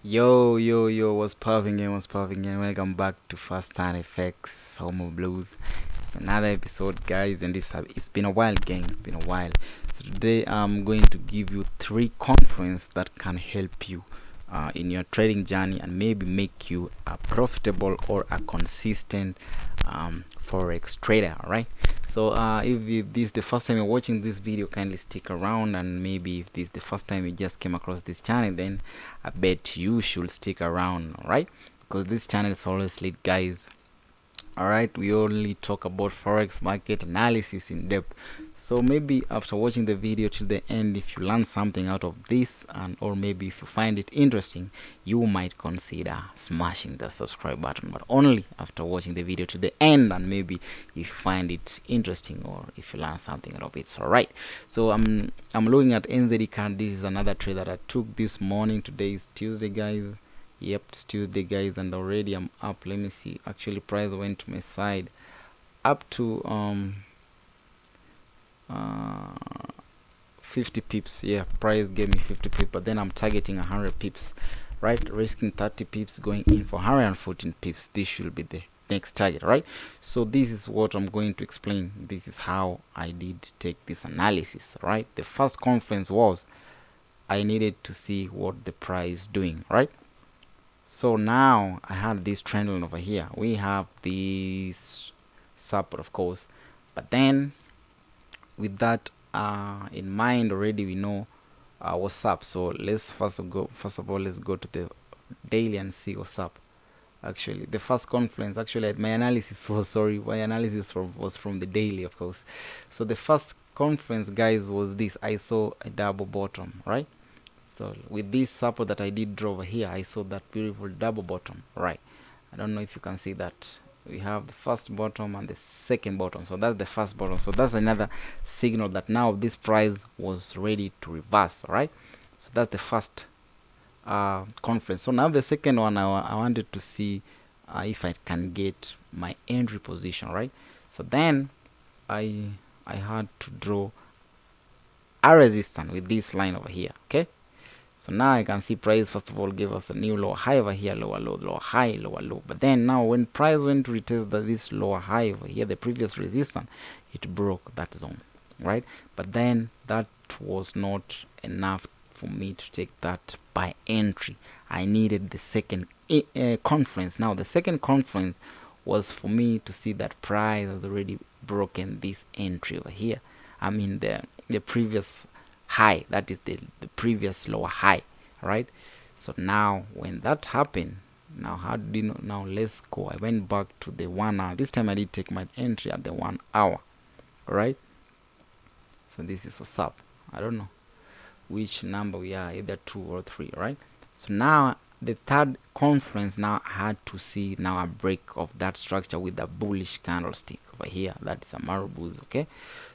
Yo, what's popping in, welcome back to Fast Time FX, Home of Blues. It's another episode, guys, and it's been a while, gang, it's been a while. So today I'm going to give you 3 conference that can help you in your trading journey and maybe make you a profitable or a consistent forex trader. All right, so if this is the first time you're watching this video, kindly stick around, and maybe if this is the first time you just came across this channel, then I bet you should stick around. All right, because this channel is always lit, guys. All right, we only talk about forex market analysis in depth. So maybe after watching the video till the end, if you learn something out of this, and or maybe if you find it interesting, you might consider smashing the subscribe button, but only after watching the video to the end, and maybe if you find it interesting or if you learn something out of it. So, all right, so I'm looking at NZD card. This is another trade that I took this morning. Today is Tuesday, guys. Yep, it's Tuesday, guys, and already I'm up. Let me see. Actually, price went to my side up to uh 50 pips. Yeah, price gave me 50 pips, but then I'm targeting 100 pips, right? Risking 30 pips, going in for 114 pips. This should be the next target, right? So this is what I'm going to explain. This is how I did take this analysis, right? The first conference was I needed to see what the price doing, right? So now I had this trend line over here. We have this support, of course, but then with that in mind already, we know what's up. So let's first of all, let's go to the daily and see what's up. Actually, the first conference, actually my analysis was, sorry, my analysis was from the daily, of course. So the first conference, guys, was this. I saw a double bottom, right? So with this support that I did draw over here, I saw that beautiful double bottom, right? I don't know if you can see that. We have the first bottom and the second bottom. So that's the first bottom. So that's another signal that now this price was ready to reverse, all right? So that's the first conference. So now the second one, I wanted to see if I can get my entry position, right? So then I had to draw a resistance with this line over here, okay? So now I can see price first of all gave us a new lower high over here, lower low, lower high, lower low. But then now when price went to retest this lower high over here, the previous resistance, it broke that zone, right? But then that was not enough for me to take that by entry. I needed the second conference. Now the second conference was for me to see that price has already broken this entry over here. I mean the previous high, that is the previous lower high, right? So now when that happened, now how do you know? Now let's go. I went back to the 1 hour. This time I did take my entry at the 1 hour, right? So this is what's up. I don't know which number we are, either 2 or 3, right? So now the third conference, now I had to see now a break of that structure with a bullish candlestick over here. That is a marabou, okay?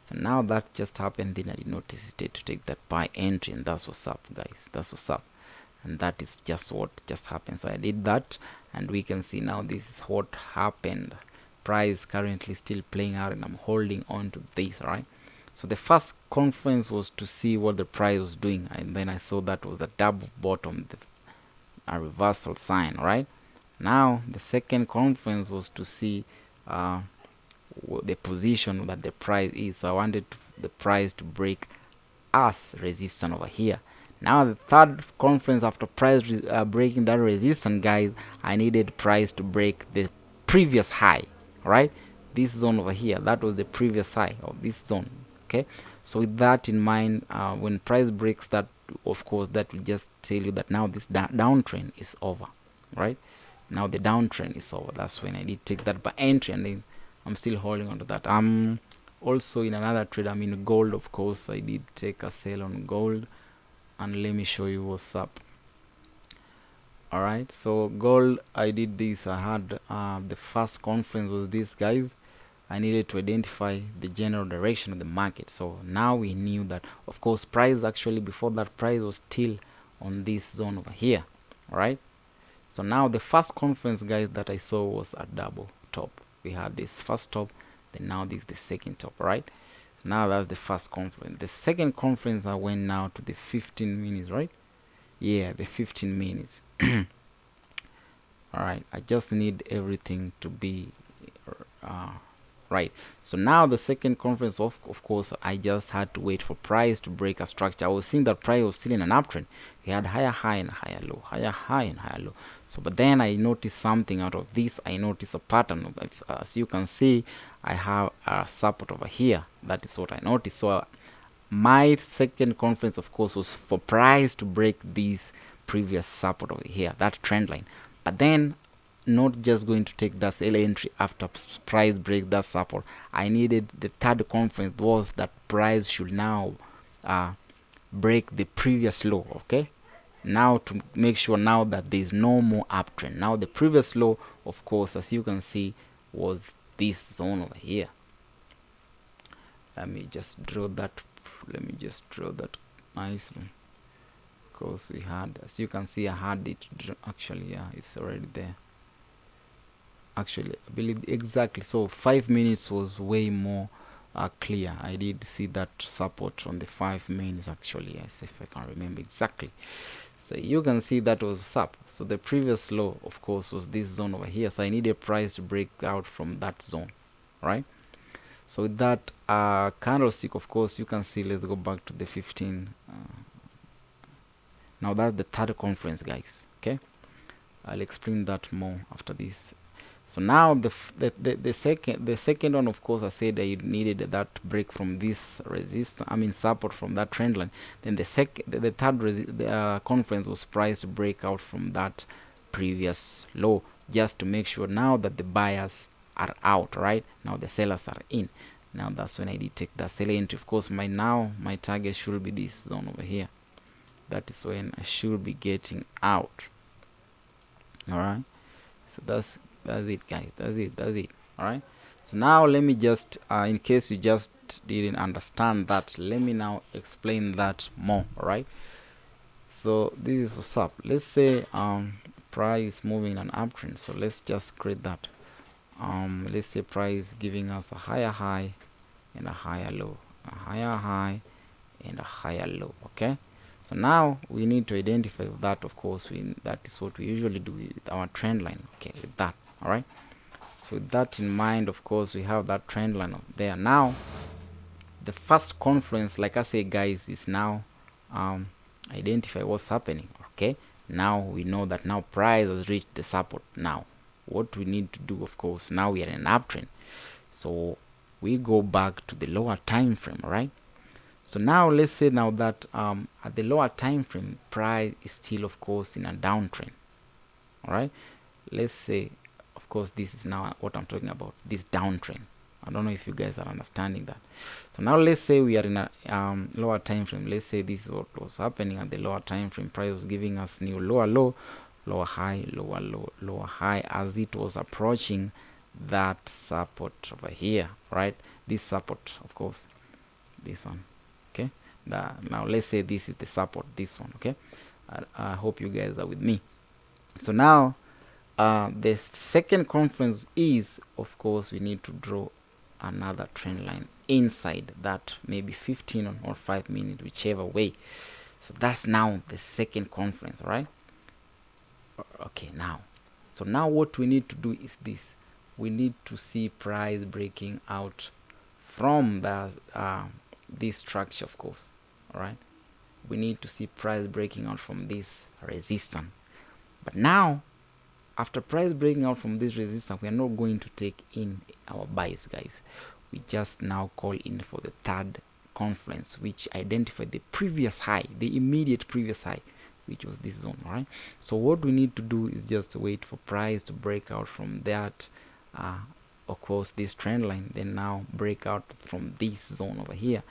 So now that just happened, then I did not hesitate to take that buy entry, and that's what's up, guys. That's what's up, and that is just what just happened. So I did that, and we can see now this is what happened. Price currently still playing out, and I'm holding on to this, right? So the first conference was to see what the price was doing, and then I saw that was a double bottom, a reversal sign, right? Now the second conference was to see the position that the price is. So I wanted the price to break as resistance over here. Now the third conference, after price breaking that resistance, guys, I needed price to break the previous high, right? This zone over here, that was the previous high of this zone, okay? So with that in mind, when price breaks that, of course, that will just tell you that now this downtrend is over, right? Now the downtrend is over. That's when I did take that by entry, and then I'm still holding on to that. I'm also in another trade. I'm in gold, of course. I did take a sale on gold, and let me show you what's up. All right, so gold, I did this. I had the first conference was this, guys. I needed to identify the general direction of the market. So now we knew that, of course, price actually before that price was still on this zone over here. All right, so now the first conference, guys, that I saw was a double top. We had this first top, then now this is the second top, right? Now that's the first conference. The second conference, I went now to the 15 minutes, right? yeah, the 15 minutes. All right, I just need everything to be uh, right. So now the second conference, of course, I just had to wait for price to break a structure. I was seeing that price was still in an uptrend. We had higher high and higher low, higher high and higher low. So but then I noticed something out of this. I noticed a pattern of, as you can see, I have a support over here. That is what I noticed. So my second conference, of course, was for price to break this previous support over here, that trend line. But then not just going to take that sell entry after price break that support. I needed the third conference was that price should now break the previous low. Okay, now to make sure now that there is no more uptrend. Now the previous low, of course, as you can see, was this zone over here. Let me just draw that. Let me just draw that nicely. Because we had, as you can see, I had it actually. Yeah, it's already there. Actually, I believe exactly. So 5 minutes was way more clear. I did see that support on the 5 minutes actually. Yes, if I can remember exactly. So you can see that was sub. So the previous low, of course, was this zone over here. So I need a price to break out from that zone, right? So with that candlestick, of course, you can see. Let's go back to the 15. Now that's the third conference, guys. Okay, I'll explain that more after this. So now the second one, of course, I said I needed that break from this resistance. I mean support from that trend line. Then the third conference was priced to break out from that previous low, just to make sure now that the buyers are out. Right now the sellers are in. Now that's when I did take the sell entry. Of course, my target should be this zone over here. That is when I should be getting out. All right. So that's it, guys. That's it. All right. So now let me just in case you just didn't understand that, let me now explain that more. All right. So this is what's up. Let's say price moving an uptrend. So let's just create that. Let's say price giving us a higher high and a higher low, a higher high and a higher low. Okay. So now we need to identify that. Of course, that is what we usually do with our trend line. Okay, with that. All right. So with that in mind, of course, we have that trend line up there. Now, the first conference, like I say, guys, is now identify what's happening. Okay. Now we know that now price has reached the support. Now, what we need to do, of course, now we are in an uptrend. So we go back to the lower time frame. All right. So now let's say now that at the lower time frame, price is still, of course, in a downtrend. All right. Let's say, of course, this is now what I'm talking about, this downtrend. I don't know if you guys are understanding that. So now let's say we are in a lower time frame. Let's say this is what was happening at the lower time frame. Price was giving us new lower low, lower high, lower low, lower high, as it was approaching that support over here. Right. This support, of course, this one. Okay, now let's say this is the support, this one. Okay, I hope you guys are with me. So now the second conference is, of course, we need to draw another trend line inside that, maybe 15 or 5 minutes, whichever way. So that's now the second conference. Right? Okay, now so now what we need to do is this. We need to see price breaking out from the this structure, of course. All right, we need to see price breaking out from this resistance. But now, after price breaking out from this resistance, we are not going to take in our buys, guys. We just now call in for the third conference, which identified the previous high, the immediate previous high, which was this zone. All right, so what we need to do is just wait for price to break out from that of course, this trend line, then now break out from this zone over here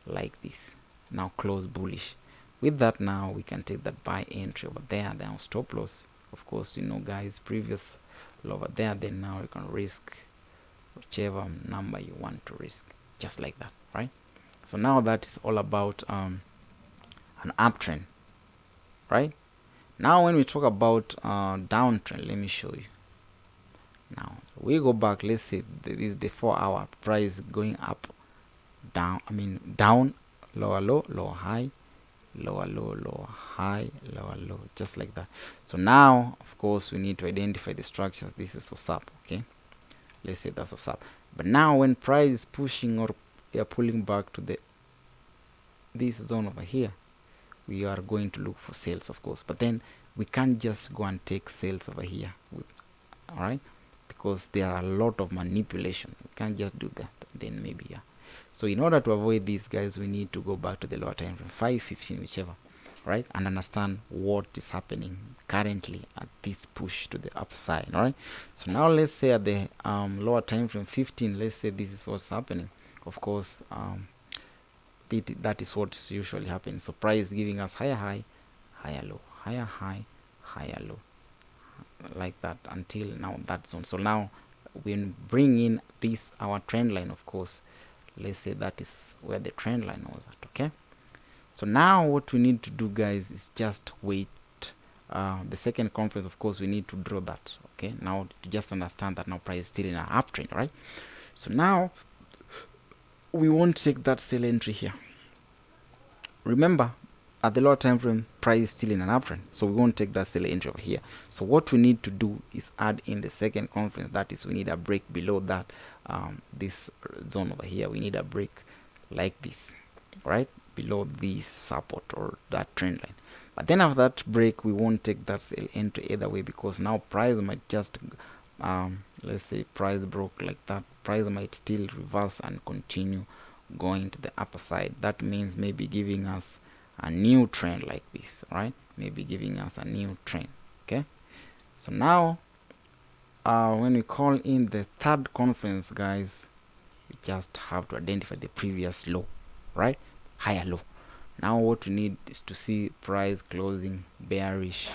like this. Now close bullish. With that, now we can take that buy entry over there, then stop loss. Of course, you know, guys, previous low over there. Then now you can risk whichever number you want to risk, just like that. Right? So now that is all about an uptrend. Right? Now when we talk about downtrend, let me show you. Now we go back. Let's say this is the 4-hour price going up, down. I mean down, lower low, lower high, lower low, lower high, lower low, just like that. So now of course we need to identify the structures. This is what's up. Okay, let's say that's what's up. But now when price is pushing or pulling back to this zone over here, we are going to look for sales, of course. But then we can't just go and take sales over here, all right, because there are a lot of manipulation. We can't just do that. Then maybe, yeah. So in order to avoid these guys, we need to go back to the lower time frame, 5, 15, whichever, right, and understand what is happening currently at this push to the upside. All right, so now let's say at the lower time frame, 15, let's say this is what's happening. Of course, that is what is usually happening. So price giving us higher high, higher low, higher high, higher low, like that until now that zone. So now when bring in this our trend line, of course, let's say that is where the trend line was at. Okay, so now what we need to do, guys, is just wait the second conference. Of course we need to draw that. Okay, now to just understand that now price is still in an uptrend, right? So now we won't take that sell entry here. Remember, at the lower time frame, price is still in an uptrend, so we won't take that sell entry over here. So what we need to do is add in the second conference. That is, we need a break below that this zone over here. We need a break like this, right, below this support or that trend line. But then after that break, we won't take that sell entry either way, because now price might just let's say price broke like that, price might still reverse and continue going to the upper side. That means maybe giving us a new trend like this, right? Maybe giving us a new trend. Okay, so now when we call in the third conference, guys, we just have to identify the previous low, right? Higher low. Now what we need is to see price closing bearish.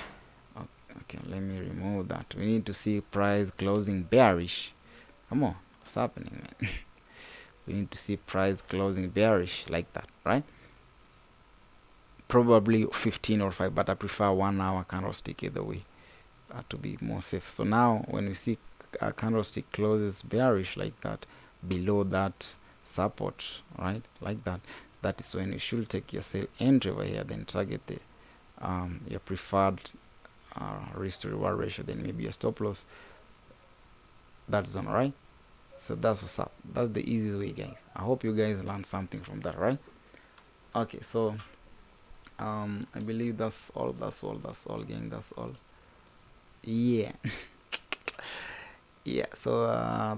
Okay, let me remove that. We need to see price closing bearish. Come on, what's happening, man? We need to see price closing bearish like that, right? Probably 15 or 5, but I prefer 1 hour candlestick either way to be more safe. So now when we see a candlestick closes bearish like that below that support, right, like that, that is when you should take your sell entry over here, then target the your preferred risk to reward ratio, then maybe a stop loss, that zone, right? So that's what's up. That's the easiest way, guys. I hope you guys learned something from that, right? Okay, so I believe that's all, gang, that's all. Yeah. Yeah, so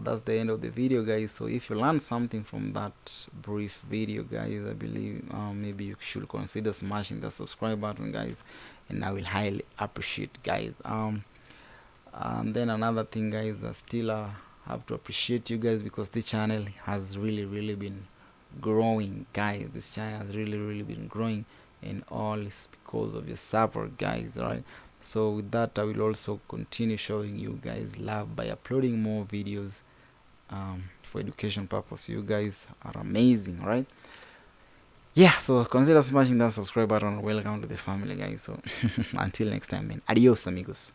that's the end of the video, guys. So if you learned something from that brief video, guys, I believe maybe you should consider smashing the subscribe button, guys, and I will highly appreciate, guys. And then another thing, guys, I still have to appreciate you guys, because this channel has really been growing, guys. This channel has really been growing, and all is because of your support, guys. All right, so with that, I will also continue showing you guys love by uploading more videos for education purpose. You guys are amazing, right? Yeah, so consider smashing that subscribe button. Welcome to the family, guys. So until next time, man, adios amigos.